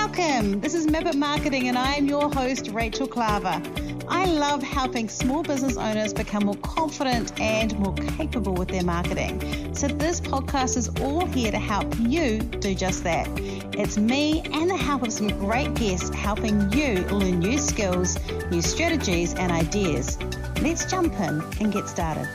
Welcome. This is Map Marketing and I am your host, Rachel Klaver. I love helping small business owners become more confident and more capable with their marketing. So this podcast is all here to help you do just that. It's me and the help of some great guests helping you learn new skills, new strategies and ideas. Let's jump in and get started.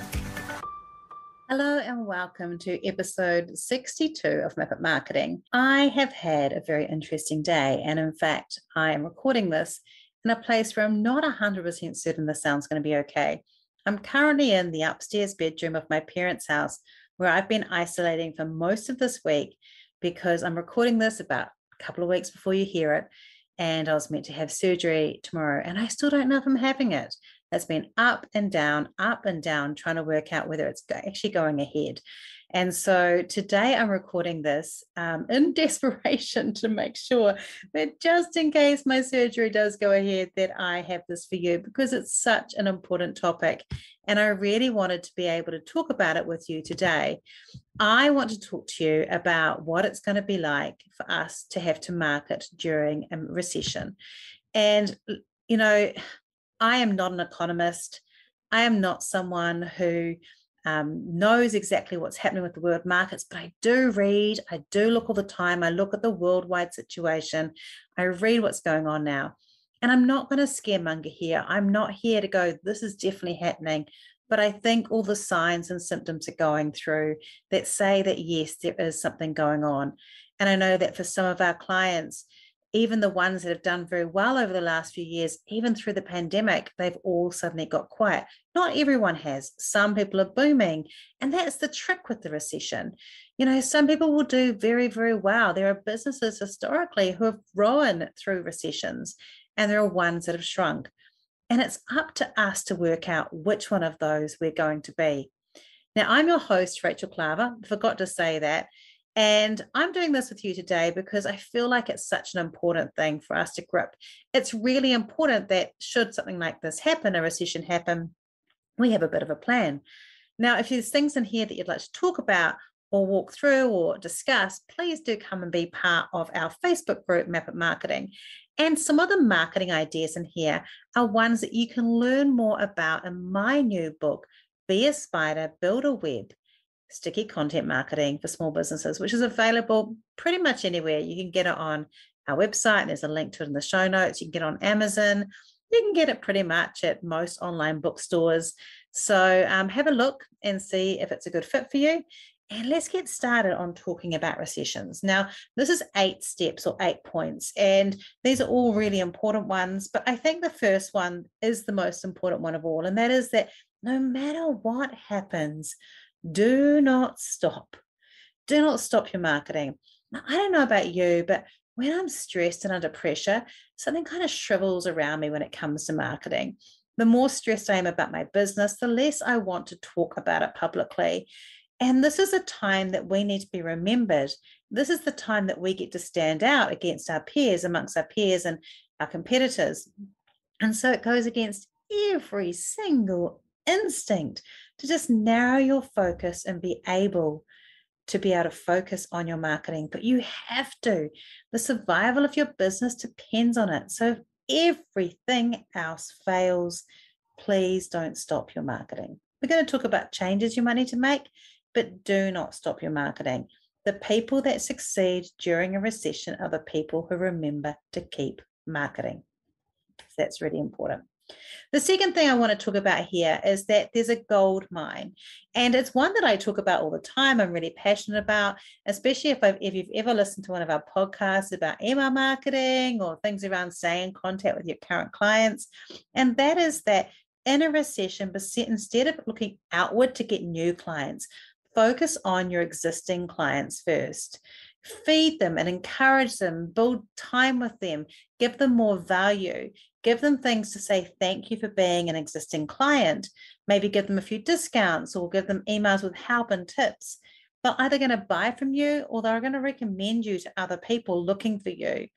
Hello and welcome to episode 62 of Map Marketing. I have had a very interesting day, and in fact, I am recording this in a place where I'm not 100% certain the sound's going to be okay. I'm currently in the upstairs bedroom of my parents' house where I've been isolating for most of this week because I'm recording this about a couple of weeks before you hear it, and I was meant to have surgery tomorrow, and I still don't know if I'm having it. It's been up and down, trying to work out whether it's actually going ahead. And so today I'm recording this in desperation to make sure that just in case my surgery does go ahead, that I have this for you because it's such an important topic. And I really wanted to be able to talk about it with you today. I want to talk to you about what it's going to be like for us to have to market during a recession. And, you know, I am not an economist. I am not someone who knows exactly what's happening with the world markets, but I do read, I do look all the time. I look at the worldwide situation. I read what's going on now. And I'm not going to scaremonger here. I'm not here to go, this is definitely happening. But I think all the signs and symptoms are going through that say that, yes, there is something going on. And I know that for some of our clients, even the ones that have done very well over the last few years, even through the pandemic, they've all suddenly got quiet. Not everyone has. Some people are booming. And that's the trick with the recession. You know, some people will do very, very well. There are businesses historically who have grown through recessions, and there are ones that have shrunk. And it's up to us to work out which one of those we're going to be. Now, I'm your host, Rachel Klaver. I forgot to say that. And I'm doing this with you today because I feel like it's such an important thing for us to grip. It's really important that should something like this happen, a recession happen, we have a bit of a plan. Now, if there's things in here that you'd like to talk about or walk through or discuss, please do come and be part of our Facebook group, Map Marketing. And some of the marketing ideas in here are ones that you can learn more about in my new book, Be a Spider, Build a Web, Sticky Content Marketing for Small Businesses, which is available pretty much anywhere. You can get it on our website. There's a link to it in the show notes. You can get it on Amazon. You can get it pretty much at most online bookstores. So have a look and see if it's a good fit for you. And let's get started on talking about recessions. Now, this is 8 steps or 8 points, and these are all really important ones. But I think the first one is the most important one of all, and that is that no matter what happens, do not stop. Do not stop your marketing. Now, I don't know about you, but when I'm stressed and under pressure, something kind of shrivels around me when it comes to marketing. The more stressed I am about my business, the less I want to talk about it publicly. And this is a time that we need to be remembered. This is the time that we get to stand out against our peers, amongst our peers and our competitors. And so it goes against every single instinct to just narrow your focus and be able to focus on your marketing. But you have to. The survival of your business depends on it. So if everything else fails, please don't stop your marketing. We're going to talk about changes you might need to make, but do not stop your marketing. The people that succeed during a recession are the people who remember to keep marketing. That's really important. The second thing I want to talk about here is that there's a gold mine, and it's one that I talk about all the time. I'm really passionate about, especially if you've ever listened to one of our podcasts about email marketing or things around staying in contact with your current clients. And that is that in a recession, instead of looking outward to get new clients, focus on your existing clients first. Feed them and encourage them, build time with them, give them more value, give them things to say thank you for being an existing client, maybe give them a few discounts or give them emails with help and tips. They're either going to buy from you or they're going to recommend you to other people looking for you.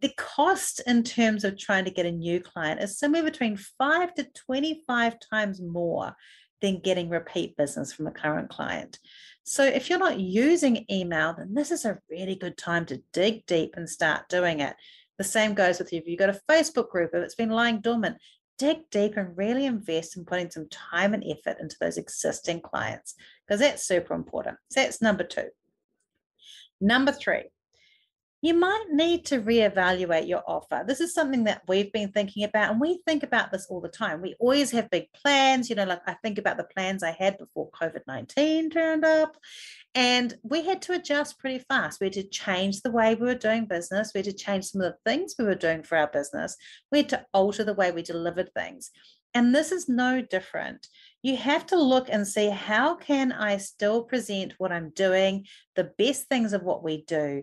The cost in terms of trying to get a new client is somewhere between 5 to 25 times more than getting repeat business from a current client. So if you're not using email, then this is a really good time to dig deep and start doing it. The same goes with you. If you've got a Facebook group, if it's been lying dormant, dig deep and really invest in putting some time and effort into those existing clients, because that's super important. So that's number 2. Number 3, you might need to reevaluate your offer. This is something that we've been thinking about, and we think about this all the time. We always have big plans, like I think about the plans I had before COVID-19 turned up, and we had to adjust pretty fast. We had to change the way we were doing business. We had to change some of the things we were doing for our business. We had to alter the way we delivered things. And this is no different. You have to look and see, how can I still present what I'm doing, the best things of what we do,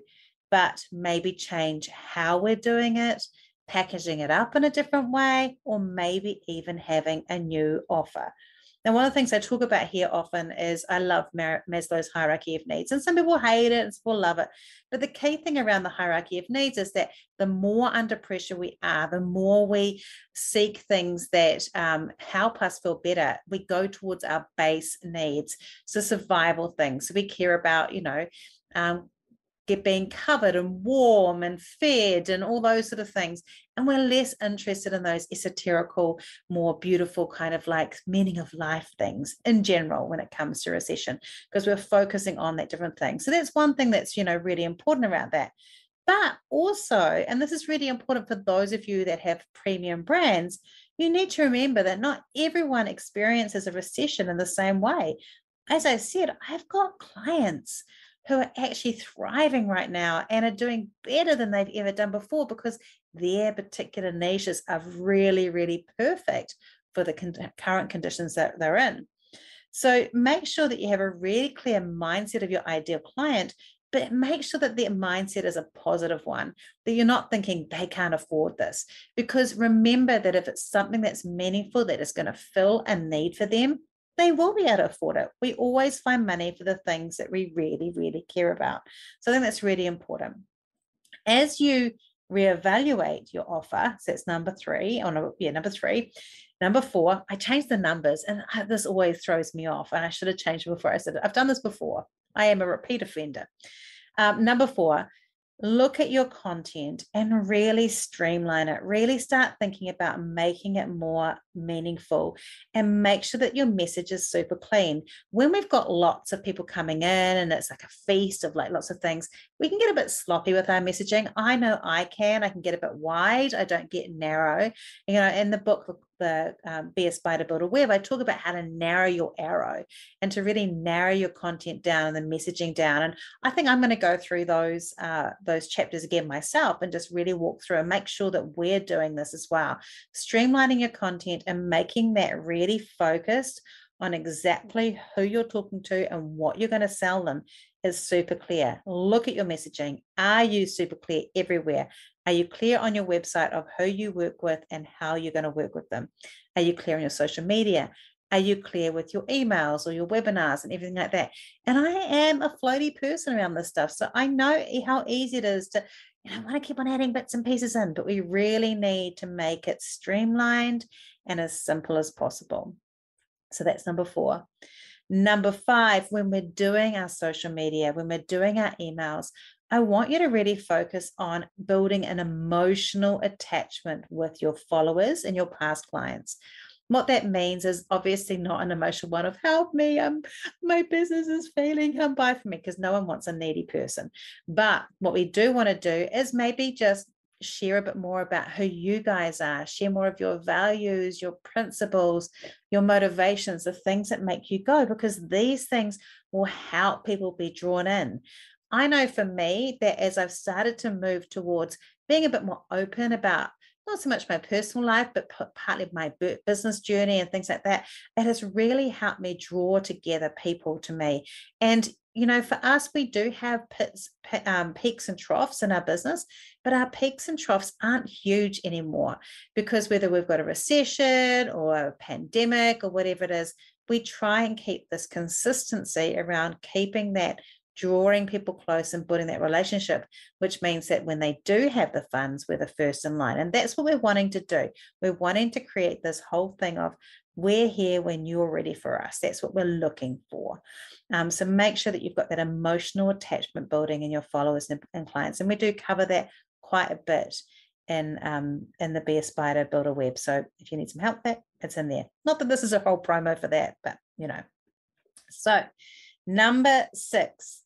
but maybe change how we're doing it, packaging it up in a different way, or maybe even having a new offer. Now, one of the things I talk about here often is I love Maslow's hierarchy of needs, and some people hate it and some people love it. But the key thing around the hierarchy of needs is that the more under pressure we are, the more we seek things that help us feel better, we go towards our base needs. So survival things. So we care about, being covered and warm and fed and all those sort of things. And we're less interested in those esoterical, more beautiful kind of like meaning of life things in general when it comes to recession, because we're focusing on that different thing. So that's one thing that's, really important around that. But also, and this is really important for those of you that have premium brands, you need to remember that not everyone experiences a recession in the same way. As I said, I've got clients who are actually thriving right now and are doing better than they've ever done before, because their particular niches are really, really perfect for the current conditions that they're in. So make sure that you have a really clear mindset of your ideal client, but make sure that their mindset is a positive one, that you're not thinking they can't afford this. Because remember that if it's something that's meaningful, that is going to fill a need for them, they will be able to afford it. We always find money for the things that we really, really care about. So I think that's really important. As you reevaluate your offer, so it's number 3. Number 3. Number 4, I changed the numbers, and this always throws me off, and I should have changed it before I said it. I've done this before. I am a repeat offender. Number 4, look at your content and really streamline it. Really start thinking about making it more meaningful, and make sure that your message is super clean. When we've got lots of people coming in and it's like a feast of like lots of things, we can get a bit sloppy with our messaging. I know I can get a bit wide. I don't get narrow. In the book, Be a Spider, Build a Web, I talk about how to narrow your arrow and to really narrow your content down and the messaging down. And I think I'm going to go through those chapters again myself and just really walk through and make sure that we're doing this as well. Streamlining your content and making that really focused on exactly who you're talking to and what you're going to sell them is super clear. Look at your messaging. Are you super clear everywhere? Are you clear on your website of who you work with and how you're going to work with them? Are you clear on your social media? Are you clear with your emails or your webinars and everything like that? And I am a floaty person around this stuff, so I know how easy it is to, I want to keep on adding bits and pieces in, but we really need to make it streamlined and as simple as possible. So that's number 4. Number 5, when we're doing our social media, when we're doing our emails, I want you to really focus on building an emotional attachment with your followers and your past clients. What that means is obviously not an emotional one of help me, my business is failing, come buy from me, because no one wants a needy person. But what we do want to do is maybe just share a bit more about who you guys are, share more of your values, your principles, your motivations, the things that make you go, because these things will help people be drawn in. I know for me that as I've started to move towards being a bit more open about not so much my personal life, but partly my business journey and things like that, it has really helped me draw together people to me. And for us, we do have peaks and troughs in our business, but our peaks and troughs aren't huge anymore, because whether we've got a recession or a pandemic or whatever it is, we try and keep this consistency around keeping that drawing people close and building that relationship, which means that when they do have the funds, we're the first in line. And that's what we're wanting to do. We're wanting to create this whole thing of we're here when you're ready for us. That's what we're looking for. So make sure that you've got that emotional attachment building in your followers and clients. And we do cover that quite a bit in the Be a Spider Builder web. So if you need some help with that, it's in there. Not that this is a whole promo for that, but you know. So number 6,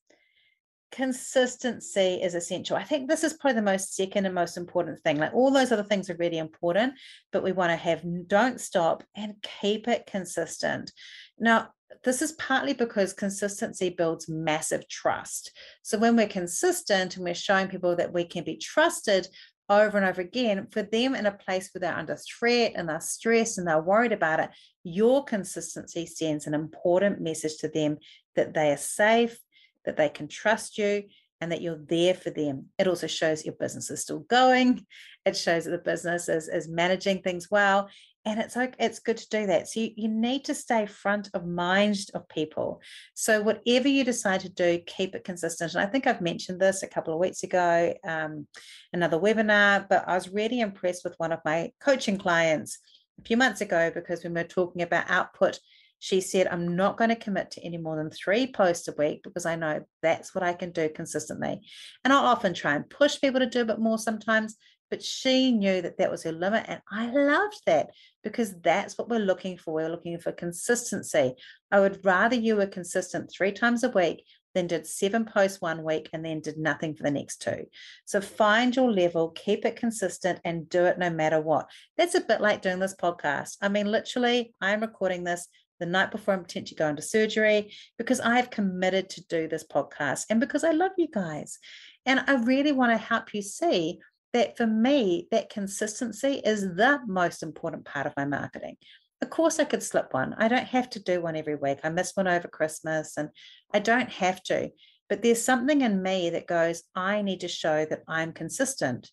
consistency is essential. I think this is probably the most second and most important thing. Like all those other things are really important, but we want to have don't stop and keep it consistent. Now, this is partly because consistency builds massive trust. So when we're consistent and we're showing people that we can be trusted over and over again, for them in a place where they're under threat and they're stressed and they're worried about it, your consistency sends an important message to them that they are safe, that they can trust you, and that you're there for them. It also shows your business is still going. It shows that the business is managing things well. And it's good to do that. So you need to stay front of mind of people. So whatever you decide to do, keep it consistent. And I think I've mentioned this a couple of weeks ago, another webinar, but I was really impressed with one of my coaching clients a few months ago, because when we were talking about output, she said, I'm not going to commit to any more than 3 posts a week because I know that's what I can do consistently. And I'll often try and push people to do a bit more sometimes, but she knew that that was her limit. And I loved that, because that's what we're looking for. We're looking for consistency. I would rather you were consistent 3 times a week than did 7 posts one week and then did nothing for the next 2. So find your level, keep it consistent, and do it no matter what. That's a bit like doing this podcast. I mean, literally, I'm recording this the night before I'm potentially going to surgery, because I have committed to do this podcast and because I love you guys. And I really want to help you see that for me, that consistency is the most important part of my marketing. Of course, I could slip one. I don't have to do one every week. I missed one over Christmas and I don't have to. But there's something in me that goes, I need to show that I'm consistent.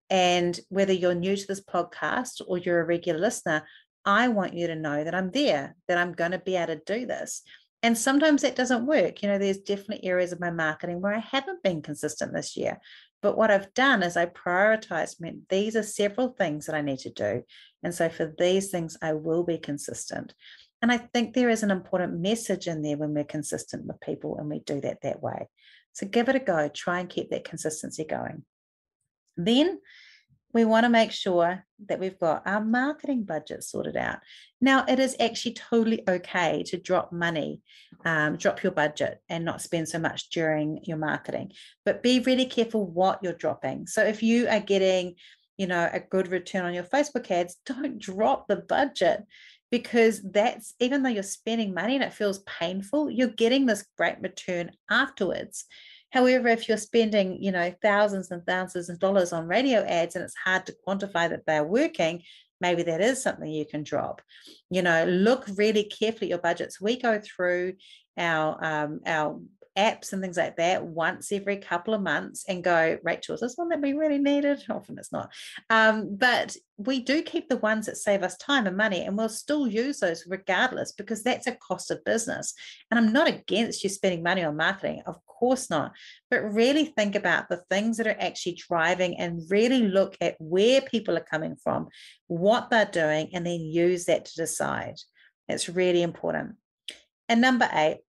And whether you're new to this podcast or you're a regular listener, I want you to know that I'm there, that I'm going to be able to do this. And sometimes that doesn't work. You know, there's definitely areas of my marketing where I haven't been consistent this year. But what I've done is I prioritized, these are several things that I need to do. And so for these things, I will be consistent. And I think there is an important message in there when we're consistent with people and we do that way. So give it a go. Try and keep that consistency going. Then we want to make sure that we've got our marketing budget sorted out. Now, it is actually totally okay to drop money, drop your budget and not spend so much during your marketing, but be really careful what you're dropping. So if you are getting, a good return on your Facebook ads, don't drop the budget, because that's, even though you're spending money and it feels painful, you're getting this great return afterwards. However, if you're spending, thousands and thousands of dollars on radio ads and it's hard to quantify that they're working, maybe that is something you can drop. Look really carefully at your budgets. We go through our apps and things like that once every couple of months and go, Rachel, is this one that we really needed? Often it's not. But we do keep the ones that save us time and money, and we'll still use those regardless, because that's a cost of business. And I'm not against you spending money on marketing, of course not, but really think about the things that are actually driving and really look at where people are coming from, what they're doing, and then use that to decide. It's really important. And number 8,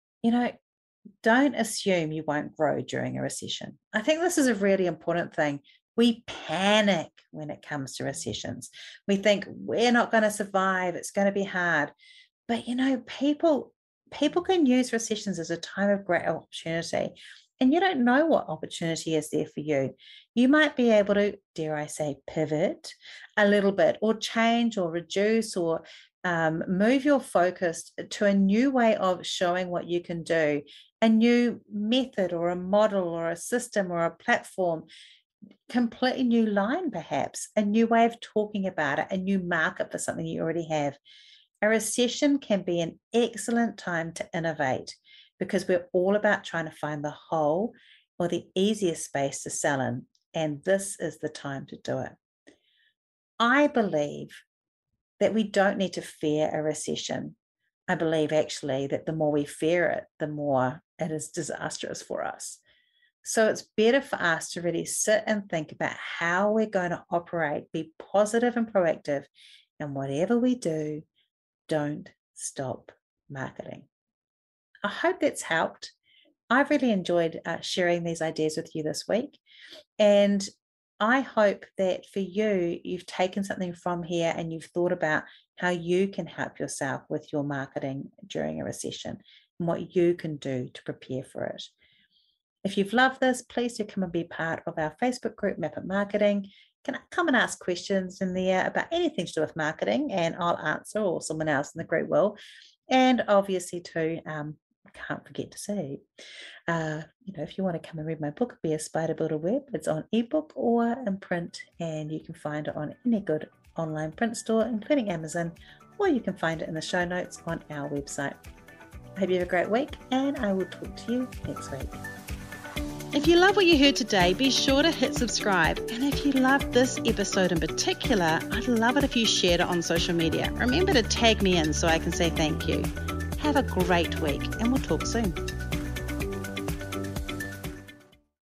don't assume you won't grow during a recession. I think this is a really important thing. We panic when it comes to recessions. We think we're not going to survive. It's going to be hard. But, people can use recessions as a time of great opportunity. And you don't know what opportunity is there for you. You might be able to, dare I say, pivot a little bit, or change or reduce, or move your focus to a new way of showing what you can do, a new method or a model or a system or a platform, completely new line, perhaps a new way of talking about it, a new market for something you already have. A recession can be an excellent time to innovate, because we're all about trying to find the hole or the easiest space to sell in. And this is the time to do it. I believe that we don't need to fear a recession. I believe actually that the more we fear it, the more it is disastrous for us. So it's better for us to really sit and think about how we're going to operate, be positive and proactive, and whatever we do, don't stop marketing. I hope that's helped. I've really enjoyed sharing these ideas with you this week. And I hope that for you, you've taken something from here and you've thought about how you can help yourself with your marketing during a recession and what you can do to prepare for it. If you've loved this, please do come and be part of our Facebook group, Map It Marketing. Can I come and ask questions in there about anything to do with marketing, and I'll answer, or someone else in the group will. And obviously too, I can't forget to say, if you want to come and read my book, Be a Spider Builder Web, it's on ebook or in print, and you can find it on any good online print store, including Amazon, or you can find it in the show notes on our website. I hope you have a great week, and I will talk to you next week. If you love what you heard today, be sure to hit subscribe. And if you loved this episode in particular, I'd love it if you shared it on social media. Remember to tag me in so I can say thank you. Have a great week, and we'll talk soon.